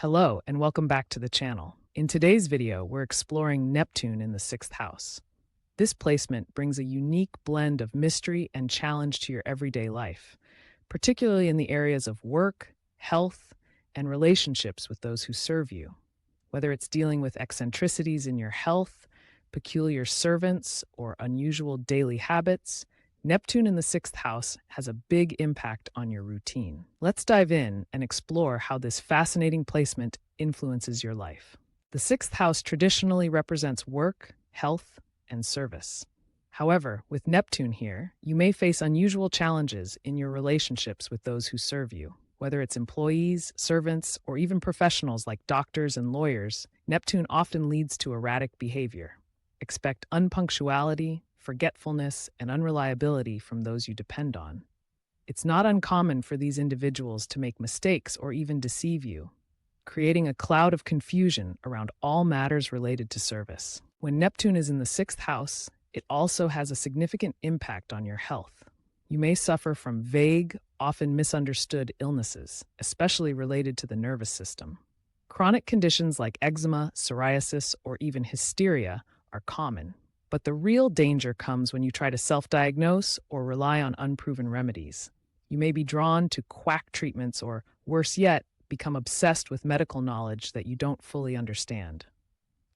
Hello, and welcome back to the channel. In today's video, we're exploring Neptune in the sixth house. This placement brings a unique blend of mystery and challenge to your everyday life, particularly in the areas of work, health, and relationships with those who serve you. Whether it's dealing with eccentricities in your health, peculiar servants, or unusual daily habits, Neptune in the sixth house has a big impact on your routine. Let's dive in and explore how this fascinating placement influences your life. The sixth house traditionally represents work, health, and service. However, with Neptune here, you may face unusual challenges in your relationships with those who serve you. Whether it's employees, servants, or even professionals like doctors and lawyers, Neptune often leads to erratic behavior. Expect unpunctuality, forgetfulness, and unreliability from those you depend on. It's not uncommon for these individuals to make mistakes or even deceive you, creating a cloud of confusion around all matters related to service. When Neptune is in the sixth house, it also has a significant impact on your health. You may suffer from vague, often misunderstood illnesses, especially related to the nervous system. Chronic conditions like eczema, psoriasis, or even hysteria are common. But the real danger comes when you try to self-diagnose or rely on unproven remedies. You may be drawn to quack treatments or, worse yet, become obsessed with medical knowledge that you don't fully understand.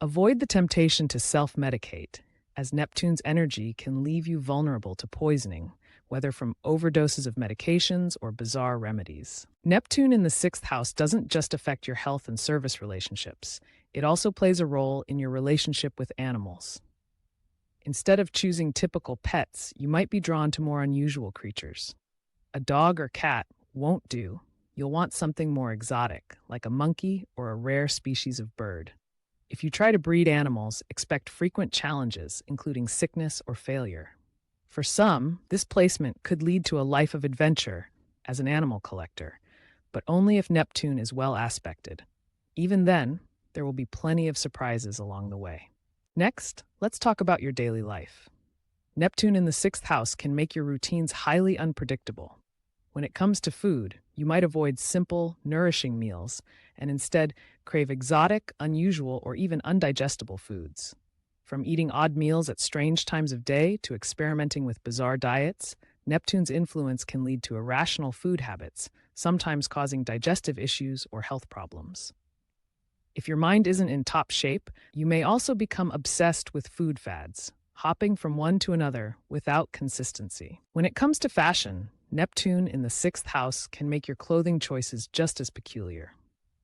Avoid the temptation to self-medicate, as Neptune's energy can leave you vulnerable to poisoning, whether from overdoses of medications or bizarre remedies. Neptune in the sixth house doesn't just affect your health and service relationships. It also plays a role in your relationship with animals. Instead of choosing typical pets, you might be drawn to more unusual creatures. A dog or cat won't do. You'll want something more exotic, like a monkey or a rare species of bird. If you try to breed animals, expect frequent challenges, including sickness or failure. For some, this placement could lead to a life of adventure as an animal collector, but only if Neptune is well aspected. Even then, there will be plenty of surprises along the way. Next, let's talk about your daily life. Neptune in the sixth house can make your routines highly unpredictable. When it comes to food, you might avoid simple, nourishing meals and instead crave exotic, unusual, or even undigestible foods. From eating odd meals at strange times of day to experimenting with bizarre diets, Neptune's influence can lead to irrational food habits, sometimes causing digestive issues or health problems. If your mind isn't in top shape, you may also become obsessed with food fads, hopping from one to another without consistency. When it comes to fashion, Neptune in the sixth house can make your clothing choices just as peculiar.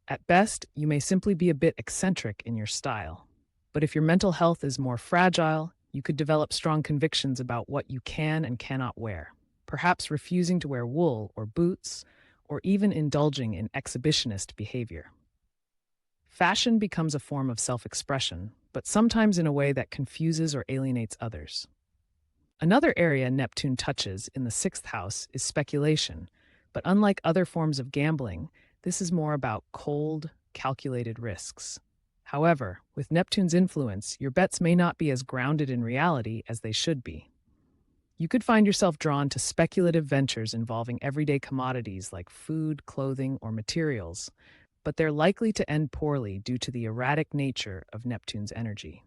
At best, you may simply be a bit eccentric in your style. But if your mental health is more fragile, you could develop strong convictions about what you can and cannot wear, perhaps refusing to wear wool or boots, or even indulging in exhibitionist behavior. Fashion becomes a form of self-expression, but sometimes in a way that confuses or alienates others. Another area Neptune touches in the sixth house is speculation, but unlike other forms of gambling, this is more about cold, calculated risks. However, with Neptune's influence, your bets may not be as grounded in reality as they should be. You could find yourself drawn to speculative ventures involving everyday commodities like food, clothing, or materials, but they're likely to end poorly due to the erratic nature of Neptune's energy.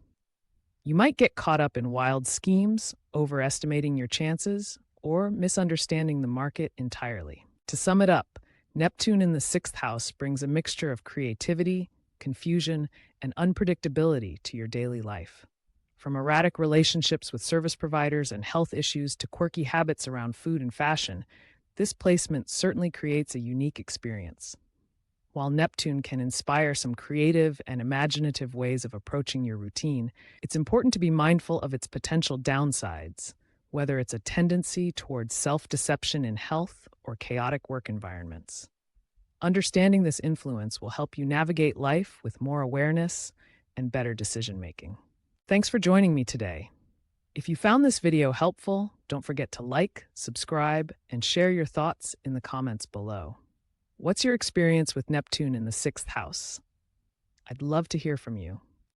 You might get caught up in wild schemes, overestimating your chances, or misunderstanding the market entirely. To sum it up, Neptune in the sixth house brings a mixture of creativity, confusion, and unpredictability to your daily life. From erratic relationships with service providers and health issues to quirky habits around food and fashion, this placement certainly creates a unique experience. While Neptune can inspire some creative and imaginative ways of approaching your routine, it's important to be mindful of its potential downsides, whether it's a tendency towards self-deception in health or chaotic work environments. Understanding this influence will help you navigate life with more awareness and better decision-making. Thanks for joining me today. If you found this video helpful, don't forget to like, subscribe, and share your thoughts in the comments below. What's your experience with Neptune in the sixth house? I'd love to hear from you.